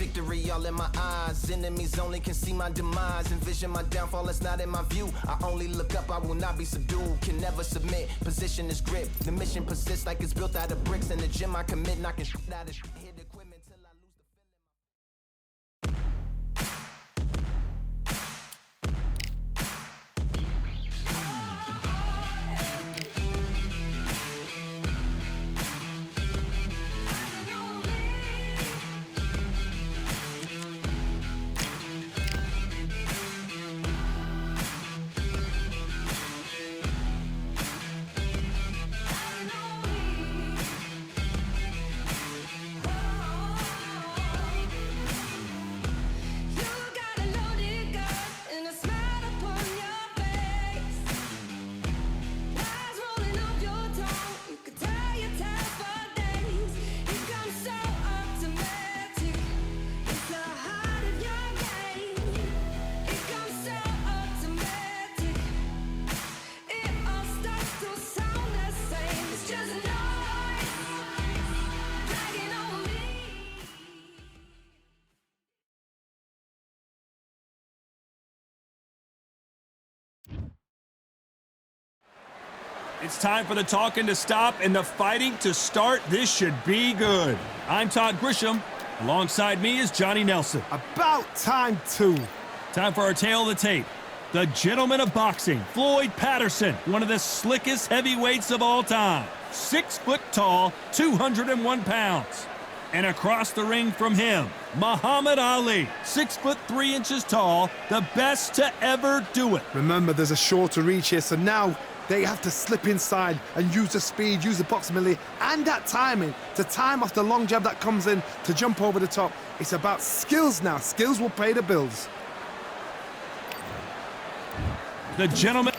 victory all in my eyes. Enemies only can see my demise. Envision my downfall, it's not in my view. I only look up, I will not be subdued. Can never submit, position is grip. The mission persists like it's built out of bricks. In the gym I commit, knocking shit out of hit equipment till I lose the It's time for the talking to stop and the fighting to start. This should be good. I'm Todd Grisham. Alongside me is Johnny Nelson. About time, too. Time for our tale of the tape. The gentleman of boxing, Floyd Patterson, one of the slickest heavyweights of all time. 6 foot tall, 201 pounds. And across the ring from him, Muhammad Ali, 6 foot 3 inches tall, the best to ever do it. Remember, there's a shorter reach here, so now they have to slip inside and use the speed, use the proximity, and that timing to time off the long jab that comes in to jump over the top. It's about skills now. Skills will pay the bills. The gentleman,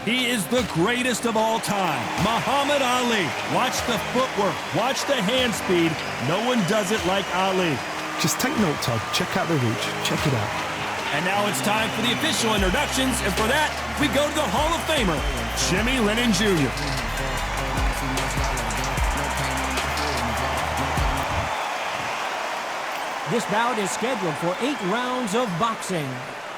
he is the greatest of all time, Muhammad Ali. Watch the footwork, watch the hand speed. No one does it like Ali. Just take note, Todd. Check out the reach. Check it out. And now it's time for the official introductions, and for that, we go to the Hall of Famer, Jimmy Lennon Jr. This bout is scheduled for 8 rounds of boxing.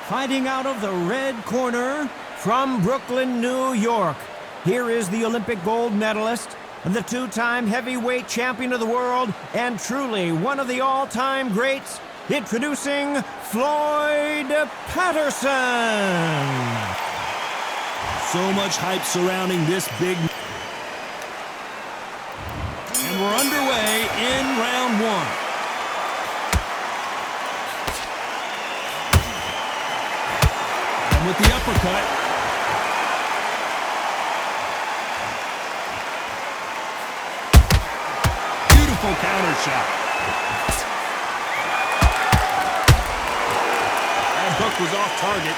Fighting out of the red corner from Brooklyn, New York. Here is the Olympic gold medalist, the 2-time heavyweight champion of the world, and truly one of the all-time greats, introducing Floyd Patterson. So much hype surrounding this big. And we're underway in round 1. And with the uppercut. Beautiful counter shot. Hook was off target.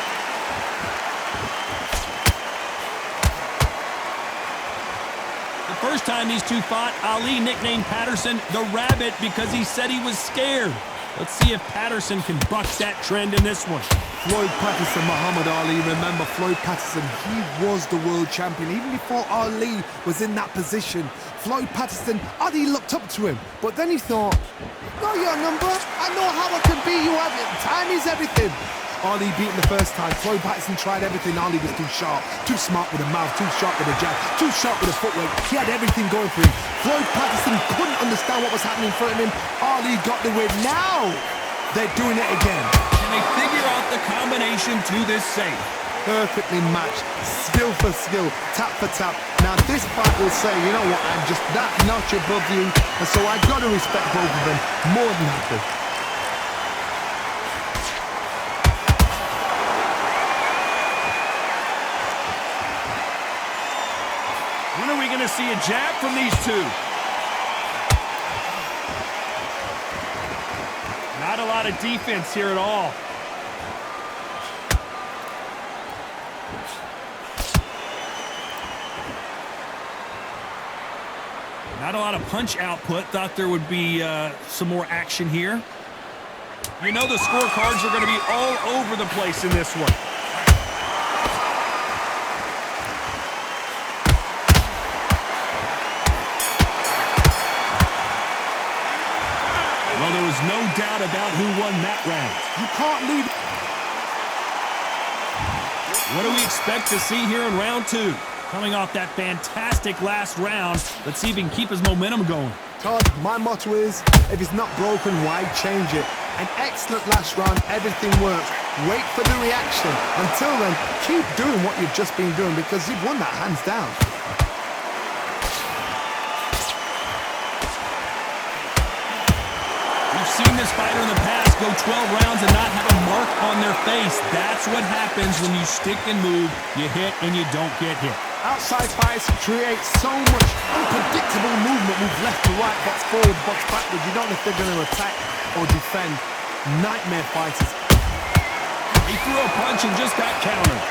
The first time these two fought, Ali nicknamed Patterson the Rabbit because he said he was scared. Let's see if Patterson can buck that trend in this one. Floyd Patterson, Muhammad Ali. Remember, Floyd Patterson, he was the world champion. Even before Ali was in that position, Floyd Patterson, Ali looked up to him. But then he thought, know your number. I know how I can beat you. Time is everything. Ali beaten the first time. Floyd Patterson tried everything. Ali was too sharp, too smart with the mouth, too sharp with the jab, too sharp with the footwork. He had everything going for him. Floyd Patterson couldn't understand what was happening in front of him. Ali got the win. Now they're doing it again. Can they figure out the combination to this safe? Perfectly matched, skill for skill, tap for tap. Now this fight will say, you know what, I'm just that notch above you, and so I got to respect both of them more than happy. When are we going to see a jab from these two? Not a lot of defense here at all. Not a lot of punch output. Thought there would be some more action here. You know the scorecards are going to be all over the place in this one. Well, there was no doubt about who won that round. You can't leave. What do we expect to see here in round 2? Coming off that fantastic last round, let's see if he can keep his momentum going. Todd, my motto is, if it's not broken, why change it? An excellent last round, everything works. Wait for the reaction. Until then, keep doing what you've just been doing because you've won that hands down. We've seen this fighter in the past go 12 rounds and not have a mark on their face. That's what happens when you stick and move, you hit and you don't get hit. Outside fights create so much unpredictable movement, move left to right, box forward, box backwards. You don't know if they're going to attack or defend. Nightmare fighters. He threw a punch and just got countered.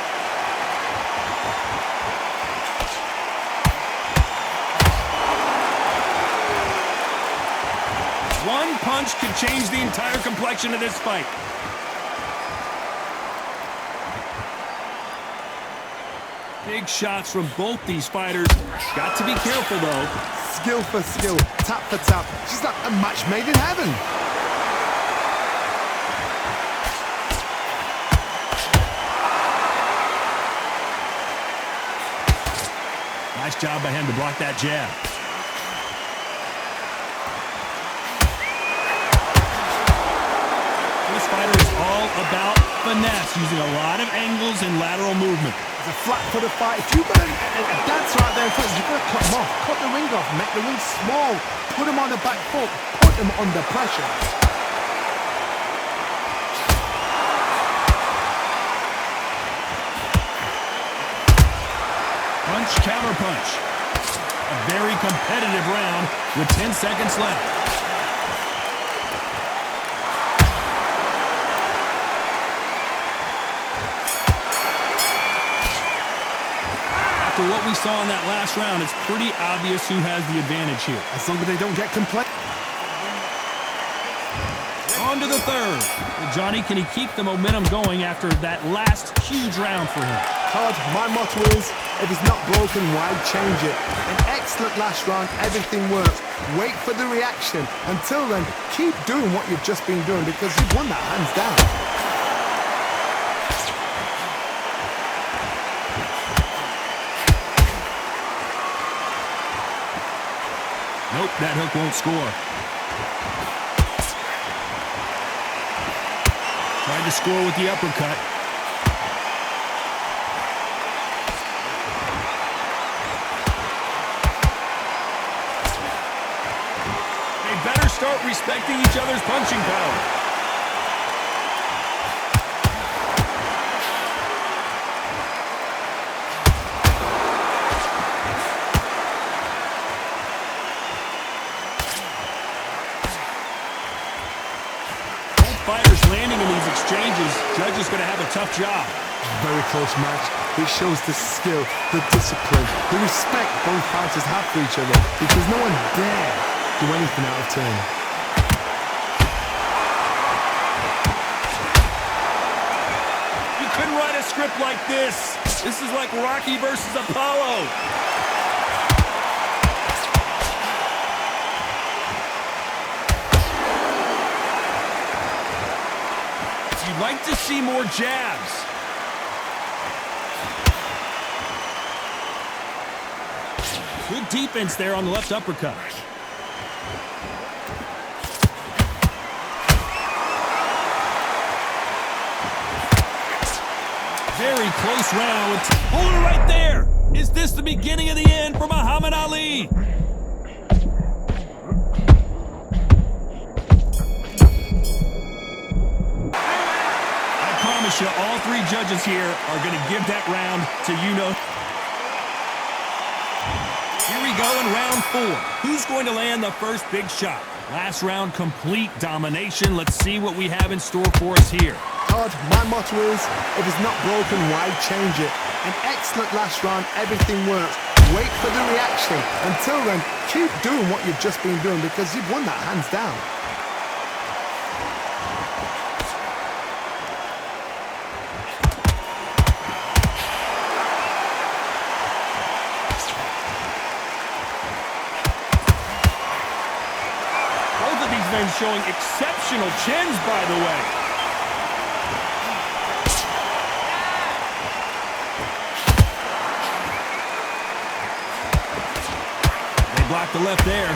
One punch could change the entire complexion of this fight. Big shots from both these fighters. Got to be careful, though. Skill for skill, tap for tap. She's like a match made in heaven. Nice job by him to block that jab. This fighter is all about finesse, using a lot of angles and lateral movement. It's a flat-footed fight. If you've got a dance right there in front, you've got to cut him off. Cut the ring off, make the ring small. Put him on the back foot. Put him under pressure. Punch, counter punch. A very competitive round with 10 seconds left. After what we saw in that last round, it's pretty obvious who has the advantage here. As long as they don't get complained. On to the third. Well, Johnny, can he keep the momentum going after that last huge round for him? Todd, my motto is, if it's not broken, why change it? An excellent last round, everything works. Wait for the reaction. Until then, keep doing what you've just been doing because you've won that hands down. Nope, that hook won't score. Tried to score with the uppercut. They better start respecting each other's punching power. Fighters landing in these exchanges, judge is going to have a tough job. Very close match. It shows the skill, the discipline, the respect both fighters have for each other because no one dare do anything out of turn. You couldn't write a script like this. This is like Rocky versus Apollo. You'd like to see more jabs. Good defense there on the left uppercut. Very close round. Hold it right there. Is this the beginning of the end for Muhammad Ali? All three judges here are going to give that round to you-know. Here we go in round 4. Who's going to land the first big shot? Last round, complete domination. Let's see what we have in store for us here. Todd, my motto is, if it's not broken, why change it? An excellent last round, everything works. Wait for the reaction. Until then, keep doing what you've just been doing because you've won that hands down. men showing exceptional chins, by the way. They blocked the left there.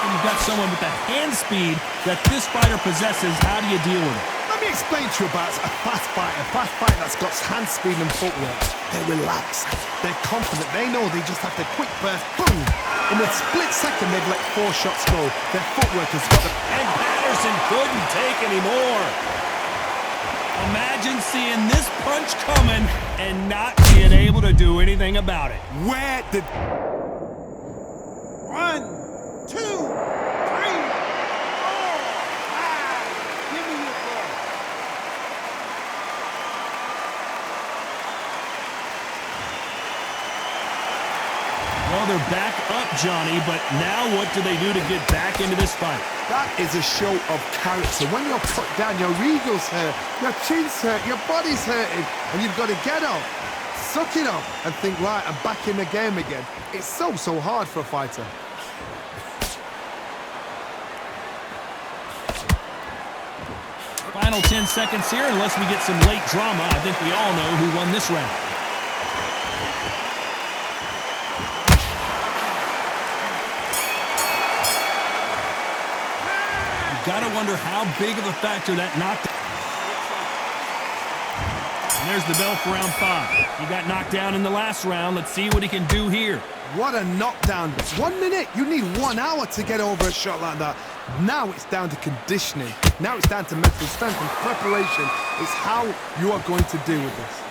You've got someone with the hand speed that this fighter possesses. How do you deal with it? Let me explain to you about a fast fighter that's got hand speed and footwork. They're relaxed, they're confident, they know they just have to quick burst, boom! In a split second, they've let 4 shots go. Their footwork has got the... And Patterson couldn't take any more. Imagine seeing this punch coming and not being able to do anything about it. Where did... 1, 2, 3, 4, 5. Give me your ball. Well, they're back up, Johnny, but now what do they do to get back into this fight? That is a show of character. When you're put down, your ego's hurt, your chin's hurt, your body's hurting, and you've got to get up, suck it up, and think, right, I'm back in the game again. It's so hard for a fighter. Final 10 seconds here, unless we get some late drama. I think we all know who won this round. Gotta wonder how big of a factor that knockdown. And there's the bell for round 5. He got knocked down in the last round. Let's see what he can do here. What a knockdown. 1 minute, you need 1 hour to get over a shot like that. Now it's down to conditioning. Now it's down to mental strength and preparation. It's how you are going to deal with this.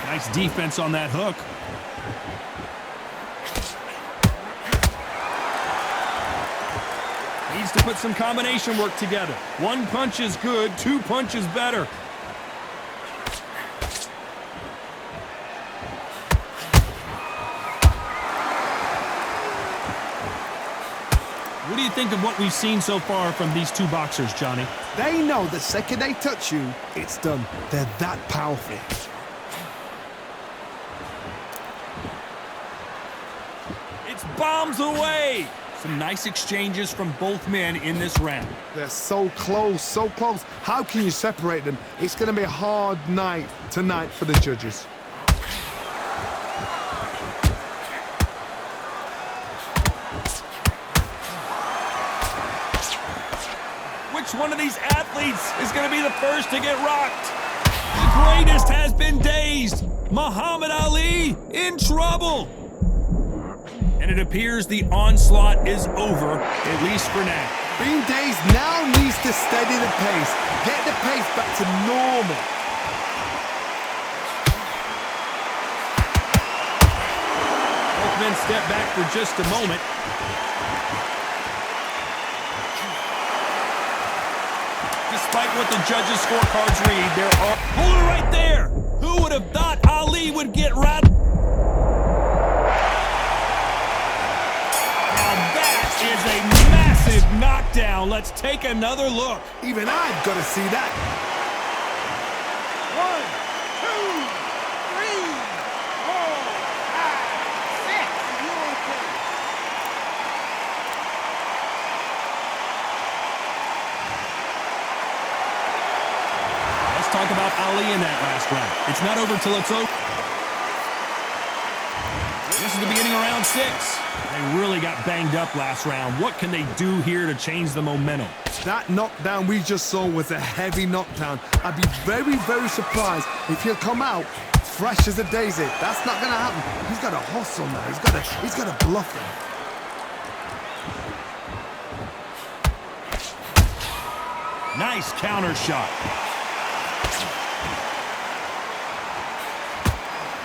Nice defense on that hook. Needs to put some combination work together. 1 punch is good, 2 punches better. What do you think of what we've seen so far from these 2 boxers, Johnny? They know the second they touch you, it's done. They're that powerful. Bombs away! Some nice exchanges from both men in this round. They're so close, so close. How can you separate them? It's going to be a hard night tonight for the judges. Which one of these athletes is going to be the first to get rocked? The greatest has been dazed. Muhammad Ali in trouble. And it appears the onslaught is over, at least for now. Being dazed now needs to steady the pace. Get the pace back to normal. Both men step back for just a moment. Despite what the judges' scorecards read, there are... Hold it right there! Who would have thought Ali would get right... Is a massive knockdown. Let's take another look. Even I've got to see that. 1, 2, 3, 4, 5, 6. You okay? Let's talk about Ali in that last round. It's not over till it's over. This is the beginning of round 6. They really got banged up last round. What can they do here to change the momentum? That knockdown we just saw was a heavy knockdown. I'd be very, very surprised if he'll come out fresh as a daisy. That's not going to happen. He's got to hustle now. He's got to bluff him. Nice counter shot.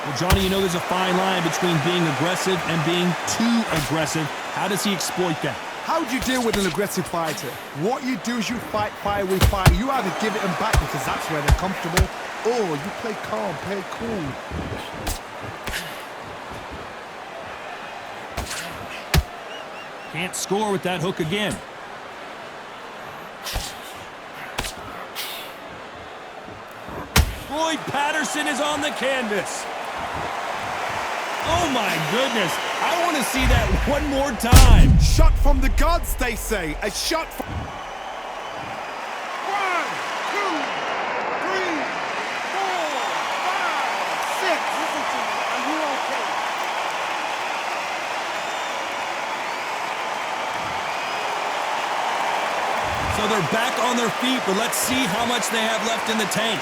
Well, Johnny, you know there's a fine line between being aggressive and being too aggressive. How does he exploit that? How do you deal with an aggressive fighter? What you do is you fight fire with fire. You either give it them back because that's where they're comfortable, or you play calm, play cool. Can't score with that hook again. Floyd Patterson is on the canvas. Oh my goodness. I want to see that one more time. Shot from the gods, they say. A shot from... 1, 2, 3, 4, 5, 6. Listen to me. Are you okay? So they're back on their feet, but let's see how much they have left in the tank.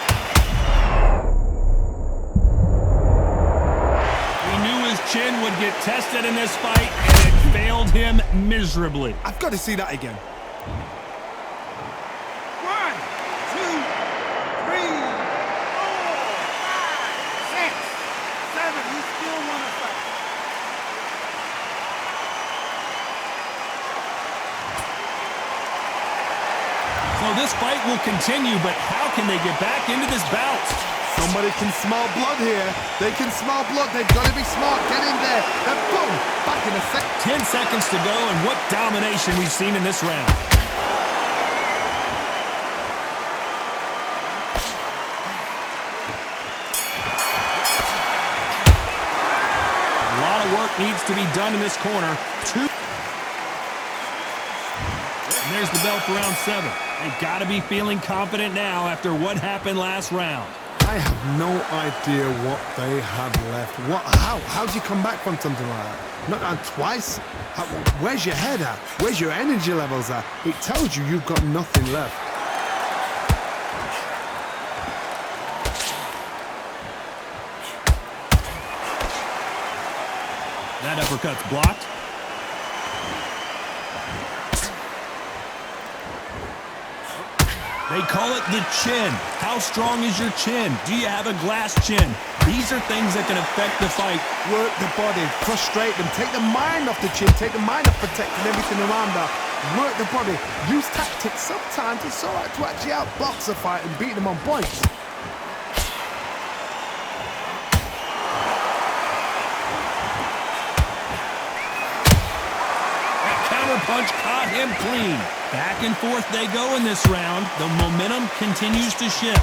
We knew his chin would get tested in this fight, and it failed him miserably. I've got to see that again. 1, 2, 3, 4, 5, 6, 7. You still want to fight? So this fight will continue, but how can they get back into this bout? Somebody can smell blood here. They can smell blood. They've got to be smart. Get in there. And boom! Back in a sec. 10 seconds to go, and what domination we've seen in this round. A lot of work needs to be done in this corner. And there's the bell for round 7. They've got to be feeling confident now after what happened last round. I have no idea what they have left. How do you come back from something like that? Not down twice? Where's your head at? Where's your energy levels at? It tells you you've got nothing left. That uppercut's blocked. They call it the chin. How strong is your chin? Do you have a glass chin? These are things that can affect the fight. Work the body, frustrate them, take the mind off the chin, take the mind off protecting everything around that. Work the body, use tactics. Sometimes it's all right to actually outbox a fight and beat them on points. That counter punch caught him clean. Back and forth they go in this round. The momentum continues to shift.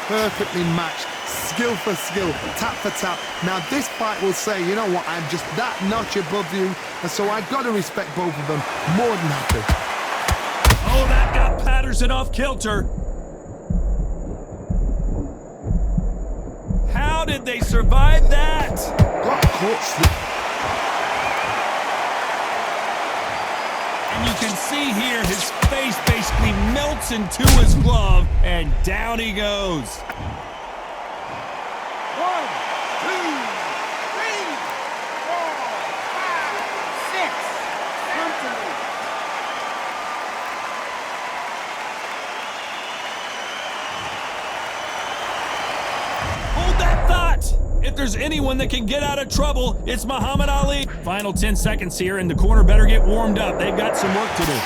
Perfectly matched, skill for skill, tap for tap. Now this fight will say, you know what, I'm just that notch above you, and so I've got to respect both of them more than happy. Oh, that got Patterson off kilter. How did they survive that? Got caught slip. And you can see here his face basically melts into his glove, and down he goes. 1, 2, 3, 4, 5, 6. Come to me. Hold that thought! If there's anyone that can get out of trouble, it's Muhammad Ali. Final 10 seconds here, and the corner better get warmed up. They've got some work to do.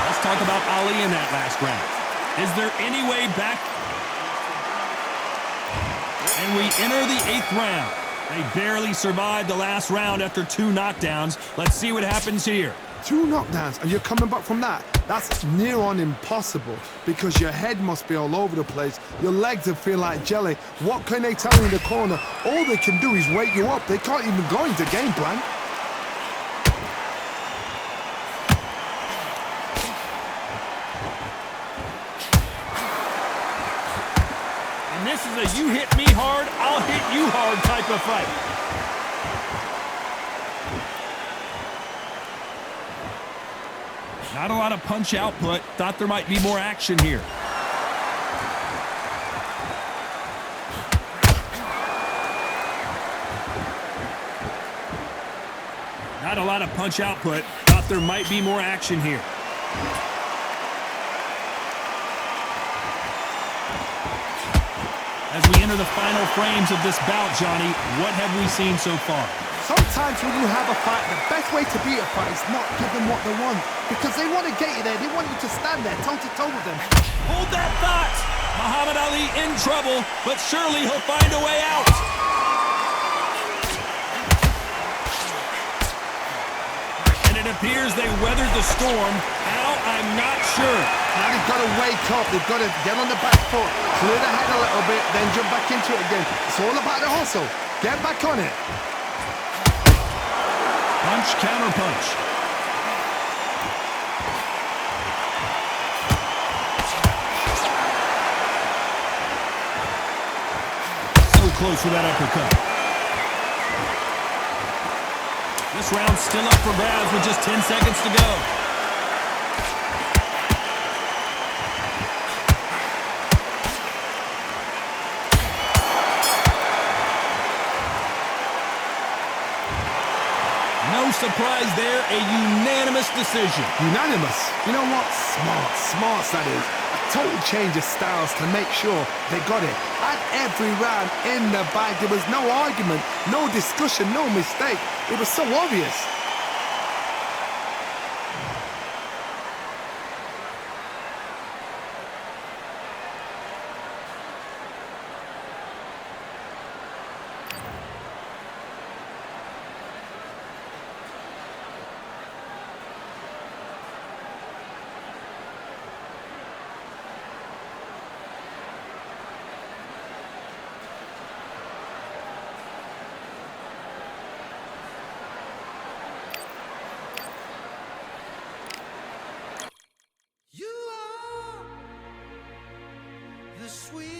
Let's talk about Ali in that last round. Is there any way back? And we enter the 8th round. They barely survived the last round after 2 knockdowns. Let's see what happens here. 2 knockdowns and you're coming back from that. That's near on impossible because your head must be all over the place. Your legs will feel like jelly. What can they tell you in the corner? All they can do is wake you up. They can't even go into game plan. And this is a you hit me hard, I'll hit you hard type of fight. Not a lot of punch output. Thought there might be more action here. Not a lot of punch output. Thought there might be more action here. As we enter the final frames of this bout, Johnny, what have we seen so far? Sometimes when you have a fight, the best way to beat a fight is not give them what they want. Because they want to get you there. They want you to stand there toe-to-toe with them. Hold that thought! Muhammad Ali in trouble, but surely he'll find a way out. And it It appears they weathered the storm. How? I'm not sure. Now they've got to wake up. They've got to get on the back foot, clear the head a little bit, then jump back into it again. It's all about the hustle. Get back on it. Punch, counter punch. So close with that uppercut. This round's still up for grabs with just 10 seconds to go. No surprise there, a unanimous decision. Unanimous. You know what? Smarts that is. A total change of styles to make sure they got it. At every round in the bag, there was no argument, no discussion, no mistake. It was so obvious. You are the sweet